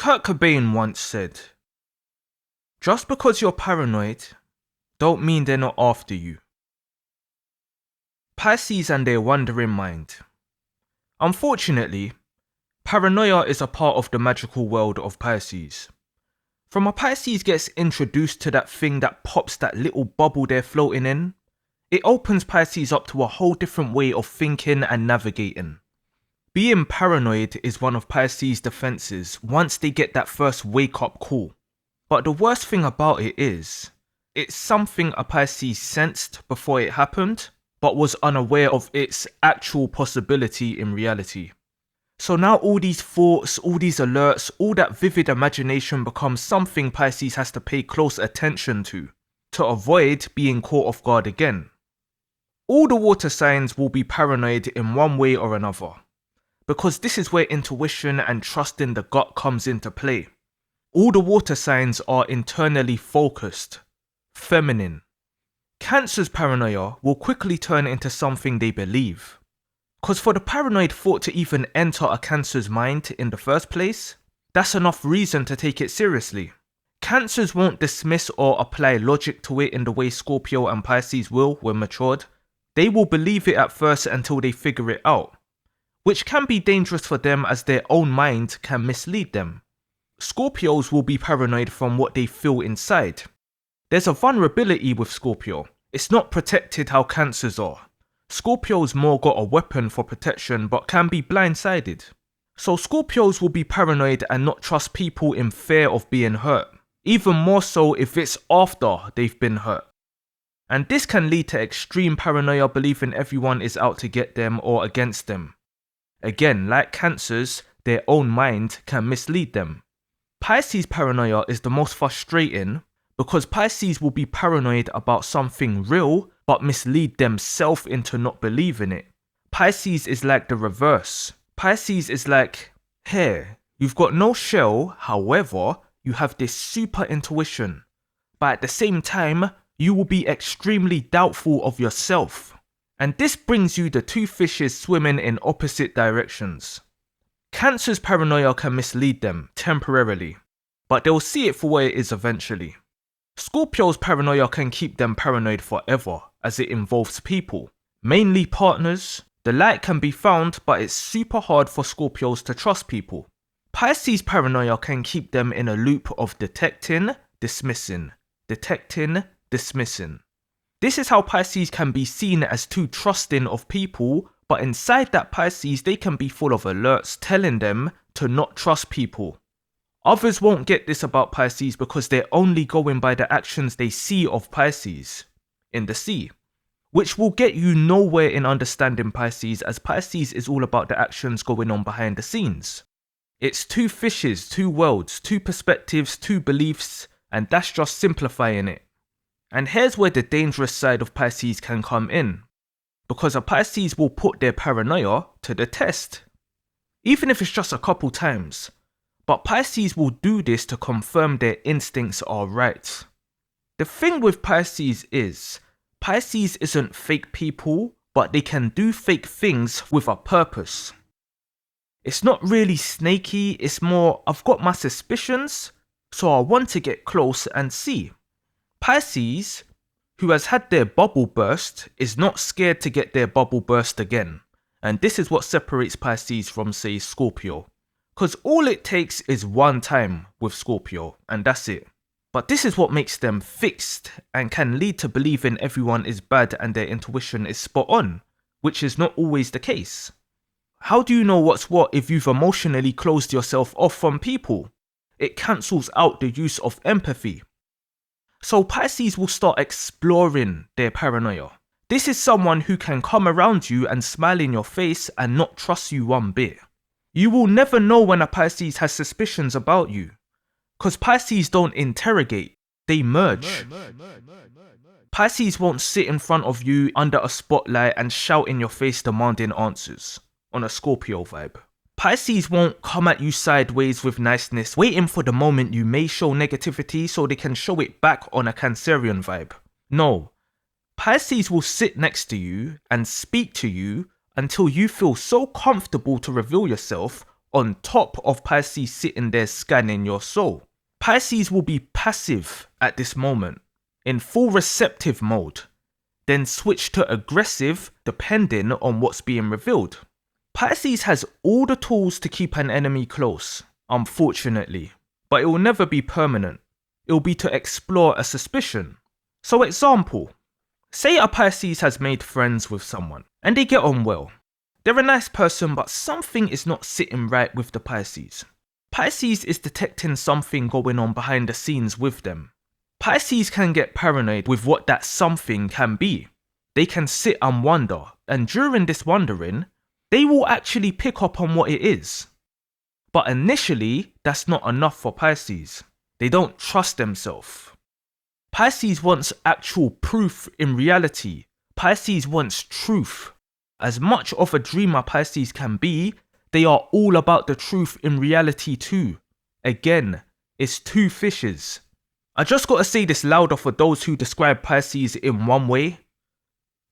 Kurt Cobain once said, "Just because you're paranoid, don't mean they're not after you." Pisces and their wandering mind. Unfortunately, paranoia is a part of the magical world of Pisces. From a Pisces gets introduced to that thing that pops that little bubble they're floating in, it opens Pisces up to a whole different way of thinking and navigating. Being paranoid is one of Pisces' defenses once they get that first wake-up call. But the worst thing about it is, it's something a Pisces sensed before it happened, but was unaware of its actual possibility in reality. So now all these thoughts, all these alerts, all that vivid imagination becomes something Pisces has to pay close attention to avoid being caught off guard again. All the water signs will be paranoid in one way or another, because this is where intuition and trust in the gut comes into play. All the water signs are internally focused, feminine. Cancer's paranoia will quickly turn into something they believe. Because for the paranoid thought to even enter a Cancer's mind in the first place, that's enough reason to take it seriously. Cancers won't dismiss or apply logic to it in the way Scorpio and Pisces will when matured. They will believe it at first until they figure it out, which can be dangerous for them as their own mind can mislead them. Scorpios will be paranoid from what they feel inside. There's a vulnerability with Scorpio. It's not protected how Cancers are. Scorpios more got a weapon for protection but can be blindsided. So Scorpios will be paranoid and not trust people in fear of being hurt, even more so if it's after they've been hurt. And this can lead to extreme paranoia, believing everyone is out to get them or against them. Again, like Cancers, their own mind can mislead them. Pisces paranoia is the most frustrating because Pisces will be paranoid about something real but mislead themselves into not believing it. Pisces is like the reverse. Pisces is like, here, you've got no shell, however, you have this super intuition. But at the same time, you will be extremely doubtful of yourself. And this brings you the two fishes swimming in opposite directions. Cancer's paranoia can mislead them temporarily, but they'll see it for what it is eventually. Scorpio's paranoia can keep them paranoid forever as it involves people, mainly partners. The light can be found, but it's super hard for Scorpios to trust people. Pisces paranoia can keep them in a loop of detecting, dismissing, detecting, dismissing. This is how Pisces can be seen as too trusting of people, but inside that Pisces they can be full of alerts telling them to not trust people. Others won't get this about Pisces because they're only going by the actions they see of Pisces in the sea, which will get you nowhere in understanding Pisces, as Pisces is all about the actions going on behind the scenes. It's two fishes, two worlds, two perspectives, two beliefs, and that's just simplifying it. And here's where the dangerous side of Pisces can come in, because a Pisces will put their paranoia to the test, even if it's just a couple times. But Pisces will do this to confirm their instincts are right. The thing with Pisces isn't fake people, but they can do fake things with a purpose. It's not really snaky, it's more, I've got my suspicions, so I want to get close and see. Pisces, who has had their bubble burst, is not scared to get their bubble burst again. And this is what separates Pisces from, say, Scorpio. Because all it takes is one time with Scorpio, and that's it. But this is what makes them fixed and can lead to believing everyone is bad and their intuition is spot on, which is not always the case. How do you know what's what if you've emotionally closed yourself off from people? It cancels out the use of empathy. So Pisces will start exploring their paranoia. This is someone who can come around you and smile in your face and not trust you one bit. You will never know when a Pisces has suspicions about you, because Pisces don't interrogate, they merge. Pisces won't sit in front of you under a spotlight and shout in your face demanding answers, on a Scorpio vibe. Pisces won't come at you sideways with niceness, waiting for the moment you may show negativity so they can show it back on a Cancerian vibe. No, Pisces will sit next to you and speak to you until you feel so comfortable to reveal yourself, on top of Pisces sitting there scanning your soul. Pisces will be passive at this moment, in full receptive mode, then switch to aggressive depending on what's being revealed. Pisces has all the tools to keep an enemy close, unfortunately, but it will never be permanent. It will be to explore a suspicion. So example, say a Pisces has made friends with someone and they get on well. They're a nice person, but something is not sitting right with the Pisces. Pisces is detecting something going on behind the scenes with them. Pisces can get paranoid with what that something can be. They can sit and wonder, and during this wondering, they will actually pick up on what it is. But initially, that's not enough for Pisces. They don't trust themselves. Pisces wants actual proof in reality. Pisces wants truth. As much of a dreamer Pisces can be, they are all about the truth in reality too. Again, it's two fishes. I just gotta say this louder for those who describe Pisces in one way.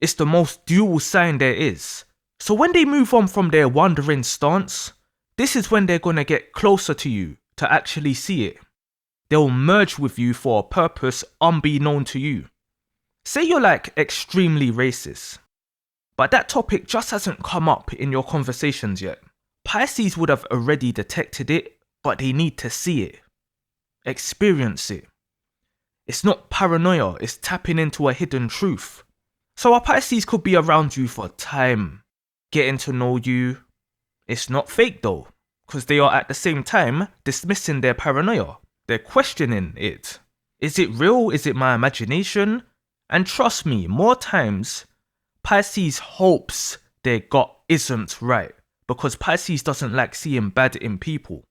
It's the most dual sign there is. So when they move on from their wandering stance, this is when they're gonna get closer to you to actually see it. They'll merge with you for a purpose unbeknown to you. Say you're like extremely racist, but that topic just hasn't come up in your conversations yet. Pisces would have already detected it, but they need to see it, experience it. It's not paranoia, it's tapping into a hidden truth. So a Pisces could be around you for time, getting to know you. It's not fake though, because they are at the same time dismissing their paranoia. They're questioning it. Is it real? Is it my imagination? And trust me, more times, Pisces hopes their gut isn't right, because Pisces doesn't like seeing bad in people.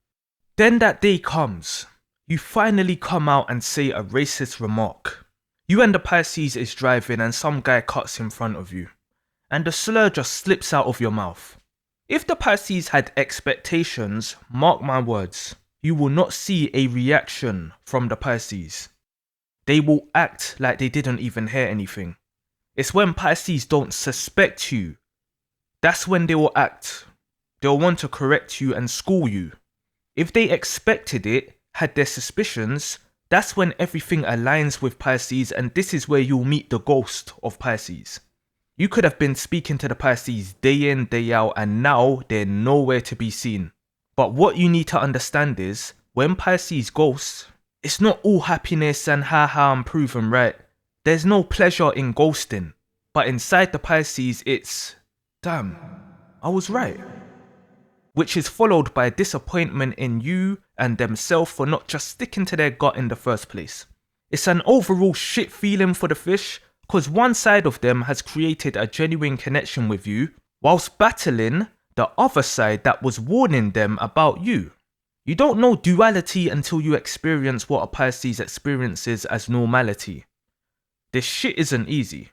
Then that day comes. You finally come out and say a racist remark. You and the Pisces is driving and some guy cuts in front of you, and the slur just slips out of your mouth. If the Pisces had expectations, mark my words, you will not see a reaction from the Pisces. They will act like they didn't even hear anything. It's when Pisces don't suspect you. That's when they will act. They'll want to correct you and school you. If they expected it, had their suspicions, that's when everything aligns with Pisces, and this is where you'll meet the ghost of Pisces. You could have been speaking to the Pisces day in, day out, and now they're nowhere to be seen. But what you need to understand is, when Pisces ghosts, it's not all happiness and haha I'm proven right. There's no pleasure in ghosting. But inside the Pisces, it's, damn, I was right. Which is followed by disappointment in you and themselves for not just sticking to their gut in the first place. It's an overall shit feeling for the fish, because one side of them has created a genuine connection with you, whilst battling the other side that was warning them about you. You don't know duality until you experience what a Pisces experiences as normality. This shit isn't easy.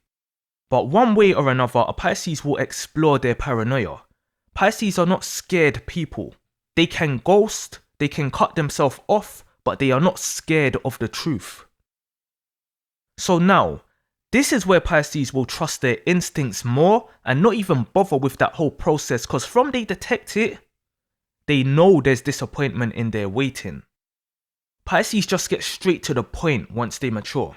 But one way or another, a Pisces will explore their paranoia. Pisces are not scared people. They can ghost, they can cut themselves off, but they are not scared of the truth. So now, this is where Pisces will trust their instincts more and not even bother with that whole process, because from they detect it, they know there's disappointment in their waiting. Pisces just get straight to the point once they mature.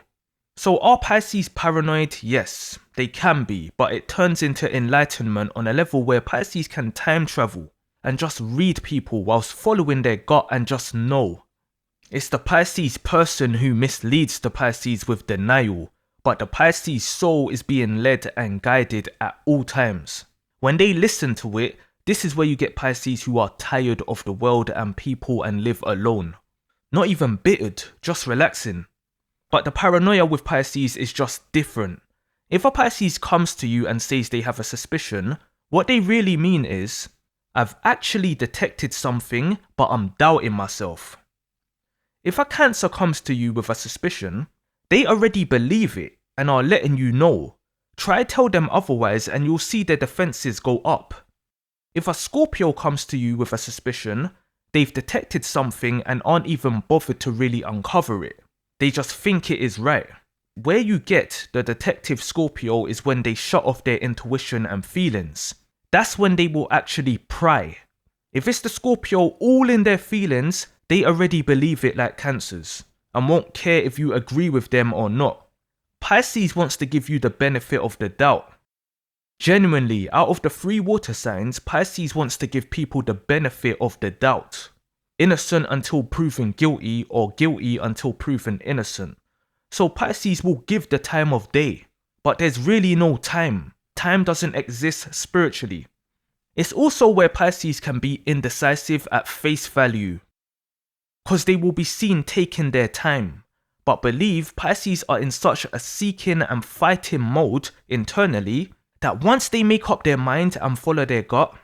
So are Pisces paranoid? Yes, they can be, but it turns into enlightenment on a level where Pisces can time travel and just read people whilst following their gut and just know. It's the Pisces person who misleads the Pisces with denial, but the Pisces soul is being led and guided at all times. When they listen to it, this is where you get Pisces who are tired of the world and people and live alone. Not even bittered, just relaxing. But the paranoia with Pisces is just different. If a Pisces comes to you and says they have a suspicion, what they really mean is, I've actually detected something, but I'm doubting myself. If a Cancer comes to you with a suspicion, they already believe it and are letting you know. Try tell them otherwise and you'll see their defenses go up. If a Scorpio comes to you with a suspicion, they've detected something and aren't even bothered to really uncover it. They just think it is right. Where you get the detective Scorpio is when they shut off their intuition and feelings. That's when they will actually pry. If it's the Scorpio all in their feelings, they already believe it like Cancers and won't care if you agree with them or not. Pisces wants to give you the benefit of the doubt. Genuinely, out of the 3 water signs, Pisces wants to give people the benefit of the doubt. Innocent until proven guilty, or guilty until proven innocent. So Pisces will give the time of day, but there's really no time. Time doesn't exist spiritually. It's also where Pisces can be indecisive at face value, because they will be seen taking their time. But believe Pisces are in such a seeking and fighting mode internally that once they make up their mind and follow their gut,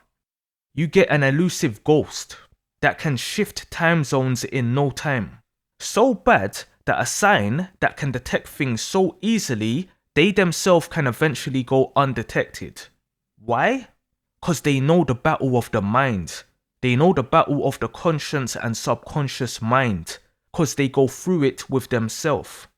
you get an elusive ghost that can shift time zones in no time. So bad that a sign that can detect things so easily, they themselves can eventually go undetected. Why? Because they know the battle of the mind. They know the battle of the conscious and subconscious mind, because they go through it with themselves.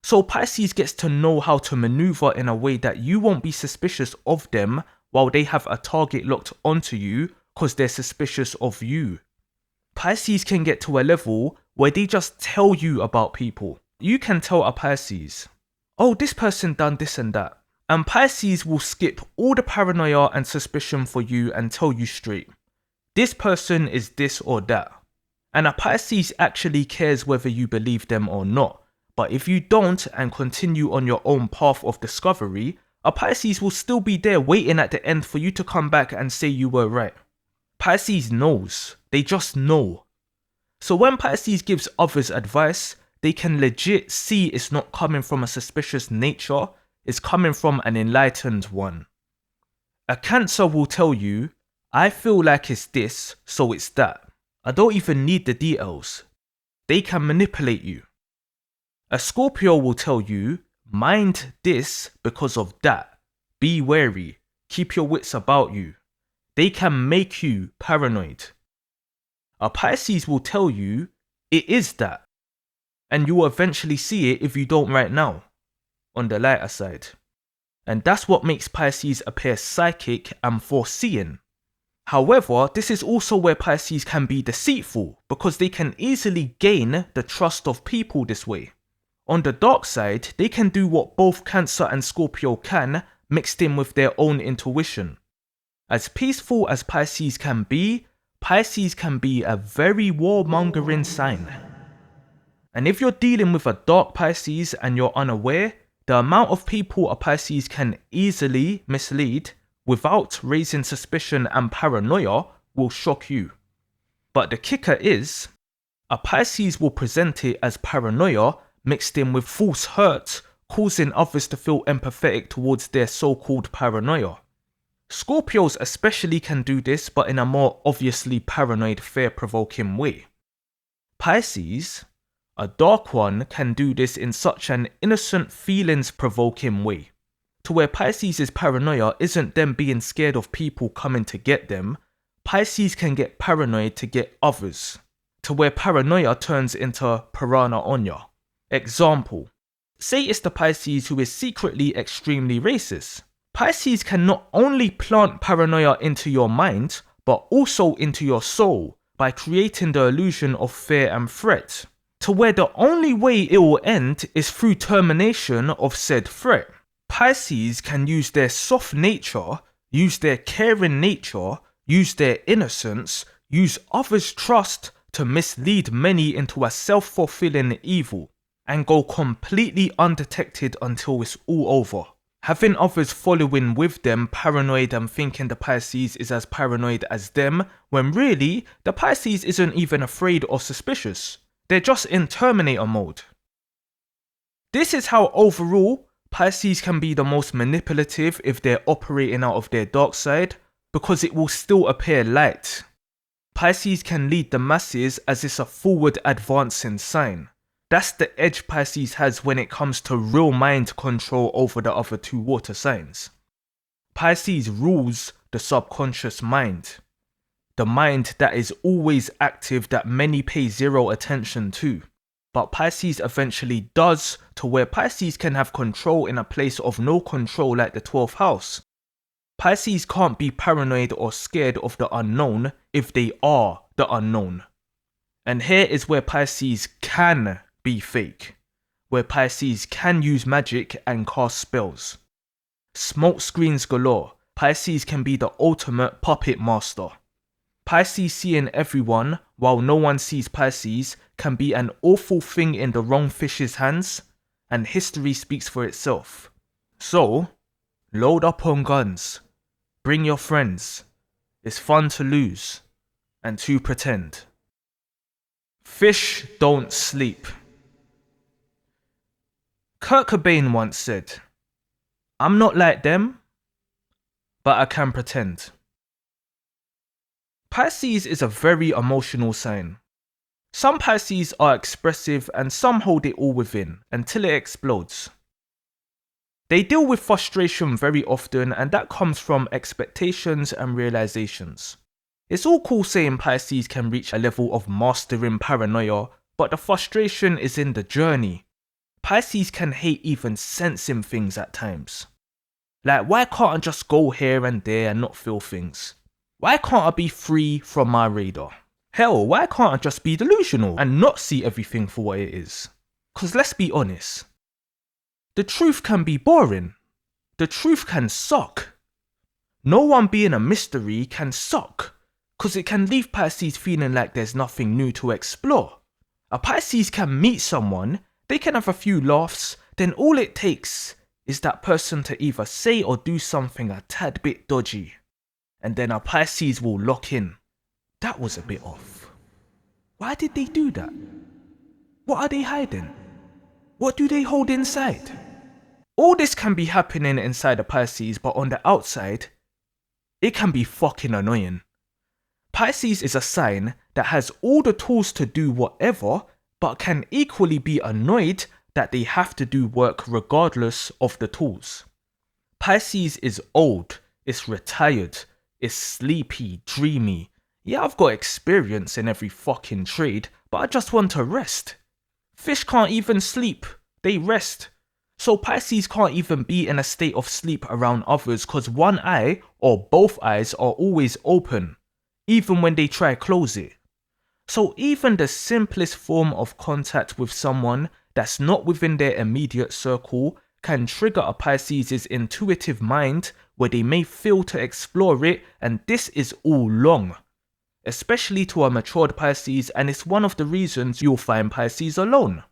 So Pisces gets to know how to maneuver in a way that you won't be suspicious of them while they have a target locked onto you because they're suspicious of you. Pisces can get to a level where they just tell you about people. You can tell a Pisces, oh, this person done this and that. And Pisces will skip all the paranoia and suspicion for you and tell you straight, this person is this or that. And a Pisces actually cares whether you believe them or not. But if you don't and continue on your own path of discovery, a Pisces will still be there waiting at the end for you to come back and say you were right. Pisces knows. They just know. So when Pisces gives others advice, they can legit see it's not coming from a suspicious nature, it's coming from an enlightened one. A Cancer will tell you, I feel like it's this, so it's that. I don't even need the details. They can manipulate you. A Scorpio will tell you, mind this because of that. Be wary. Keep your wits about you. They can make you paranoid. A Pisces will tell you, it is that. And you will eventually see it if you don't right now. On the lighter side. And that's what makes Pisces appear psychic and foreseeing. However, this is also where Pisces can be deceitful because they can easily gain the trust of people this way. On the dark side, they can do what both Cancer and Scorpio can, mixed in with their own intuition. As peaceful as Pisces can be a very warmongering sign. And if you're dealing with a dark Pisces and you're unaware, the amount of people a Pisces can easily mislead without raising suspicion and paranoia will shock you. But the kicker is, a Pisces will present it as paranoia mixed in with false hurt, causing others to feel empathetic towards their so-called paranoia. Scorpios especially can do this, but in a more obviously paranoid, fear-provoking way. Pisces, a dark one, can do this in such an innocent, feelings-provoking way, to where Pisces' paranoia isn't them being scared of people coming to get them. Pisces can get paranoid to get others, to where paranoia turns into paranoia. Example, say it's the Pisces who is secretly extremely racist. Pisces can not only plant paranoia into your mind, but also into your soul by creating the illusion of fear and threat, to where the only way it will end is through termination of said threat. Pisces can use their soft nature, use their caring nature, use their innocence, use others' trust to mislead many into a self-fulfilling evil, and go completely undetected until it's all over. Having others following with them paranoid and thinking the Pisces is as paranoid as them, when really, the Pisces isn't even afraid or suspicious. They're just in Terminator mode. This is how overall, Pisces can be the most manipulative if they're operating out of their dark side, because it will still appear light. Pisces can lead the masses as it's a forward advancing sign. That's the edge Pisces has when it comes to real mind control over the other 2 water signs. Pisces rules the subconscious mind. The mind that is always active that many pay zero attention to. But Pisces eventually does, to where Pisces can have control in a place of no control like the 12th house. Pisces can't be paranoid or scared of the unknown if they are the unknown. And here is where Pisces can be fake, where Pisces can use magic and cast spells. Smoke screens galore, Pisces can be the ultimate puppet master. Pisces seeing everyone while no one sees Pisces can be an awful thing in the wrong fish's hands, and history speaks for itself. So, load up on guns, bring your friends, it's fun to lose, and to pretend. Fish don't sleep. Kurt Cobain once said, "I'm not like them, but I can pretend." Pisces is a very emotional sign. Some Pisces are expressive and some hold it all within until it explodes. They deal with frustration very often, and that comes from expectations and realizations. It's all cool saying Pisces can reach a level of mastering paranoia, but the frustration is in the journey. Pisces can hate even sensing things at times. Like, why can't I just go here and there and not feel things? Why can't I be free from my radar? Hell, why can't I just be delusional and not see everything for what it is? Cause let's be honest, the truth can be boring. The truth can suck. No one being a mystery can suck, cause it can leave Pisces feeling like there's nothing new to explore. A Pisces can meet someone, they can have a few laughs, then all it takes is that person to either say or do something a tad bit dodgy. And then a Pisces will lock in. That was a bit off. Why did they do that? What are they hiding? What do they hold inside? All this can be happening inside a Pisces, but on the outside, it can be fucking annoying. Pisces is a sign that has all the tools to do whatever, but can equally be annoyed that they have to do work regardless of the tools. Pisces is old, it's retired, it's sleepy, dreamy. Yeah, I've got experience in every fucking trade, but I just want to rest. Fish can't even sleep, they rest. So Pisces can't even be in a state of sleep around others cause one eye or both eyes are always open, even when they try close it. So even the simplest form of contact with someone that's not within their immediate circle can trigger a Pisces' intuitive mind where they may fail to explore it, and this is all long. Especially to a matured Pisces, and it's one of the reasons you'll find Pisces alone.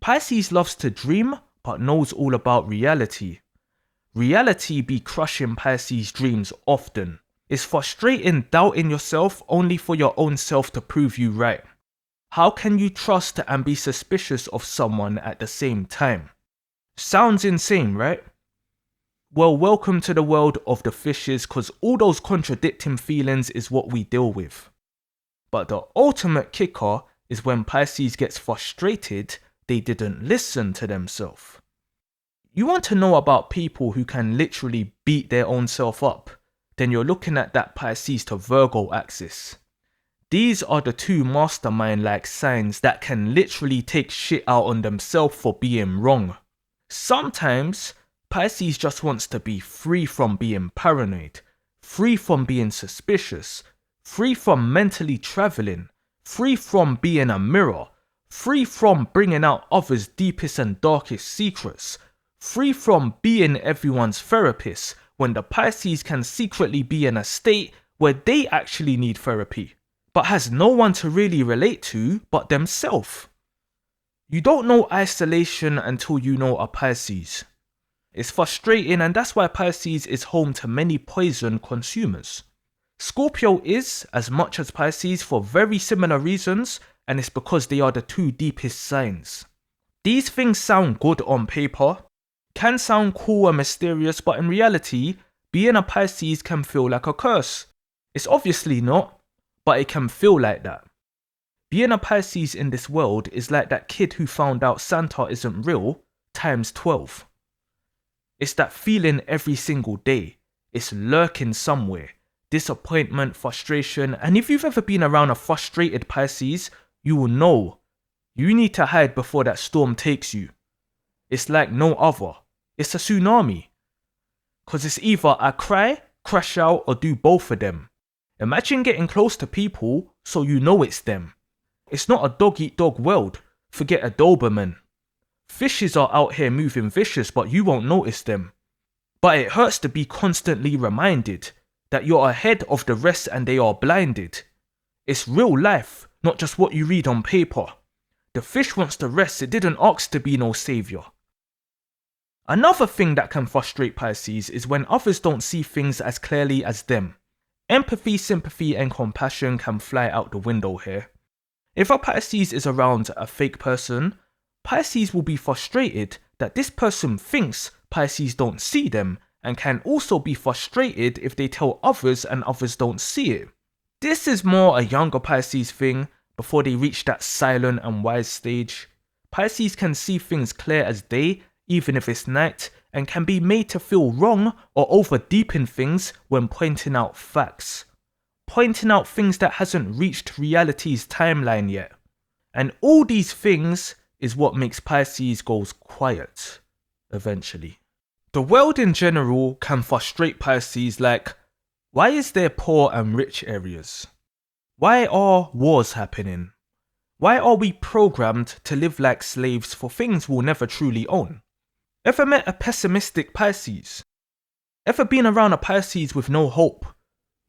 Pisces loves to dream, but knows all about reality. Reality be crushing Pisces' dreams often. It's frustrating doubting yourself only for your own self to prove you right. How can you trust and be suspicious of someone at the same time? Sounds insane, right? Well, welcome to the world of the fishes, cause all those contradicting feelings is what we deal with. But the ultimate kicker is when Pisces gets frustrated, they didn't listen to themselves. You want to know about people who can literally beat their own self up? Then you're looking at that Pisces to Virgo axis. These are the two mastermind-like signs that can literally take shit out on themselves for being wrong. Sometimes, Pisces just wants to be free from being paranoid, free from being suspicious, free from mentally traveling, free from being a mirror, free from bringing out others' deepest and darkest secrets, free from being everyone's therapist when the Pisces can secretly be in a state where they actually need therapy, but has no one to really relate to but themselves. You don't know isolation until you know a Pisces. It's frustrating, and that's why Pisces is home to many poison consumers. Scorpio is as much as Pisces for very similar reasons, and it's because they are the two deepest signs. These things sound good on paper, can sound cool and mysterious, but in reality, being a Pisces can feel like a curse. It's obviously not, but it can feel like that. Being a Pisces in this world is like that kid who found out Santa isn't real times 12. It's that feeling every single day. It's lurking somewhere. Disappointment, frustration, and if you've ever been around a frustrated Pisces, you will know you need to hide before that storm takes you. It's like no other. It's a tsunami. Cause it's either I cry, crash out, or do both of them. Imagine getting close to people so you know it's them. It's not a dog eat dog world, forget a Doberman. Fishes are out here moving vicious but you won't notice them. But it hurts to be constantly reminded that you're ahead of the rest and they are blinded. It's real life, not just what you read on paper. The fish wants to rest, it didn't ask to be no saviour. Another thing that can frustrate Pisces is when others don't see things as clearly as them. Empathy, sympathy and compassion can fly out the window here. If a Pisces is around a fake person, Pisces will be frustrated that this person thinks Pisces don't see them, and can also be frustrated if they tell others and others don't see it. This is more a younger Pisces thing before they reach that silent and wise stage. Pisces can see things clear as day, even if it's night, and can be made to feel wrong or over deep in things when pointing out facts. Pointing out things that hasn't reached reality's timeline yet. And all these things is what makes Pisces goes quiet, eventually. The world in general can frustrate Pisces like, why is there poor and rich areas? Why are wars happening? Why are we programmed to live like slaves for things we'll never truly own? Ever met a pessimistic Pisces? Ever been around a Pisces with no hope,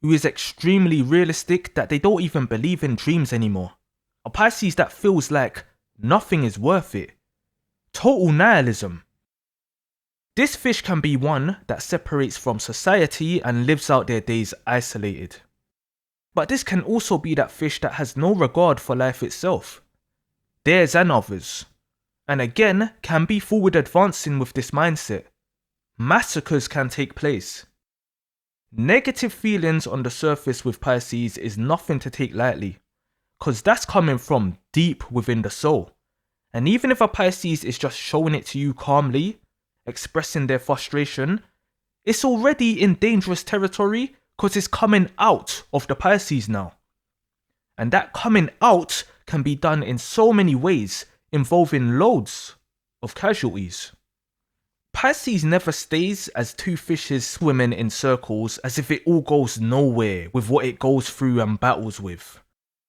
who is extremely realistic that they don't even believe in dreams anymore? A Pisces that feels like nothing is worth it. Total nihilism. This fish can be one that separates from society and lives out their days isolated. But this can also be that fish that has no regard for life itself. Theirs and others. And again, can be forward advancing with this mindset. Massacres can take place. Negative feelings on the surface with Pisces is nothing to take lightly, cause that's coming from deep within the soul. And even if a Pisces is just showing it to you calmly, expressing their frustration, it's already in dangerous territory cause it's coming out of the Pisces now. And that coming out can be done in so many ways, involving loads of casualties. Pisces never stays as two fishes swimming in circles as if it all goes nowhere with what it goes through and battles with.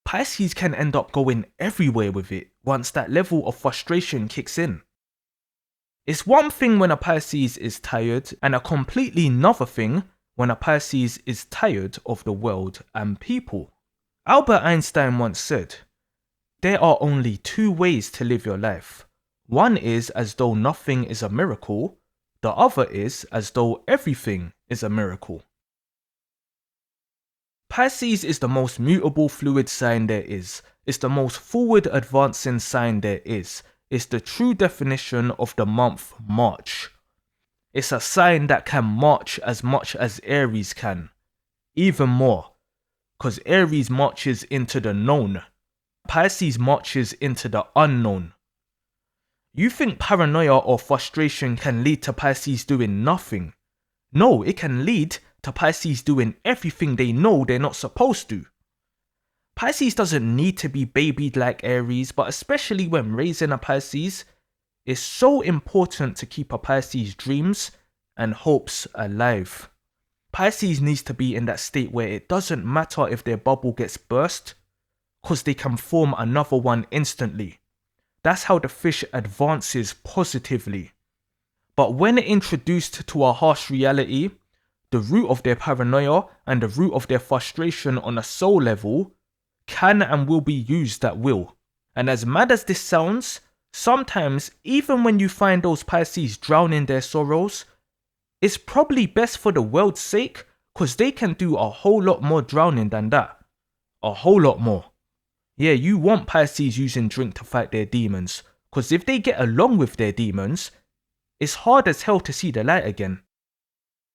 Pisces can end up going everywhere with it once that level of frustration kicks in. It's one thing when a Pisces is tired and a completely another thing when a Pisces is tired of the world and people. Albert Einstein once said, "There are only two ways to live your life. One is as though nothing is a miracle. The other is as though everything is a miracle." Pisces is the most mutable fluid sign there is. It's the most forward advancing sign there is. It's the true definition of the month March. It's a sign that can march as much as Aries can. Even more. Because Aries marches into the known. Pisces marches into the unknown. You think paranoia or frustration can lead to Pisces doing nothing? No, it can lead to Pisces doing everything they know they're not supposed to. Pisces doesn't need to be babied like Aries, but especially when raising a Pisces, it's so important to keep a Pisces' dreams and hopes alive. Pisces needs to be in that state where it doesn't matter if their bubble gets burst, because they can form another one instantly. That's how the fish advances positively. But when introduced to a harsh reality, the root of their paranoia and the root of their frustration on a soul level can and will be used at will. And as mad as this sounds, sometimes even when you find those Pisces drowning their sorrows, it's probably best for the world's sake because they can do a whole lot more drowning than that. A whole lot more. Yeah, you want Pisces using drink to fight their demons, because if they get along with their demons, it's hard as hell to see the light again.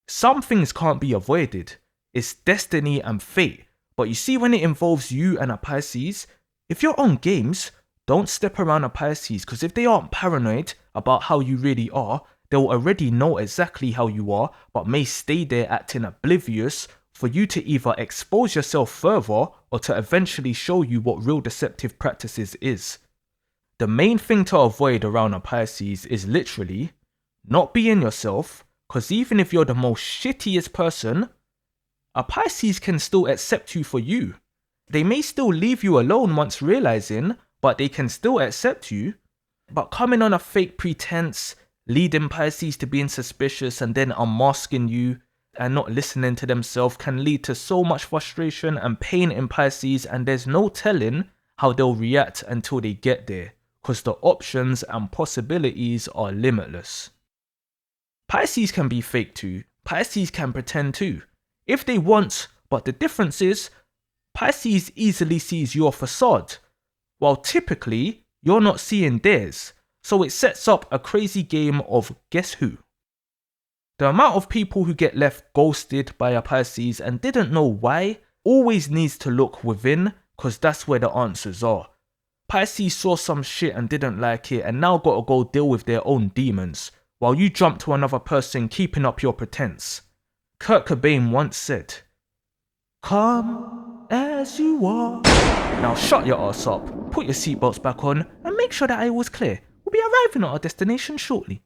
Some things can't be avoided. It's destiny and fate. But you see, when it involves you and a Pisces, if you're on games, don't step around a Pisces, because if they aren't paranoid about how you really are, they'll already know exactly how you are, but may stay there acting oblivious for you to either expose yourself further or to eventually show you what real deceptive practices is. The main thing to avoid around a Pisces is literally not being yourself, Cause even if you're the most shittiest person, a Pisces can still accept you for you. They may still leave you alone once realizing, but they can still accept you. But coming on a fake pretense, leading Pisces to being suspicious and then unmasking you and not listening to themselves can lead to so much frustration and pain in Pisces, and there's no telling how they'll react until they get there, because the options and possibilities are limitless. Pisces can be fake too. Pisces can pretend too. If they want, but the difference is, Pisces easily sees your facade, while typically you're not seeing theirs, so it sets up a crazy game of guess who. The amount of people who get left ghosted by a Pisces and didn't know why always needs to look within, cause that's where the answers are. Pisces saw some shit and didn't like it and now gotta go deal with their own demons, while you jump to another person keeping up your pretense. Kurt Cobain once said, "Come as you are." Now shut your ass up, put your seatbelts back on, and make sure that I was clear. We'll be arriving at our destination shortly.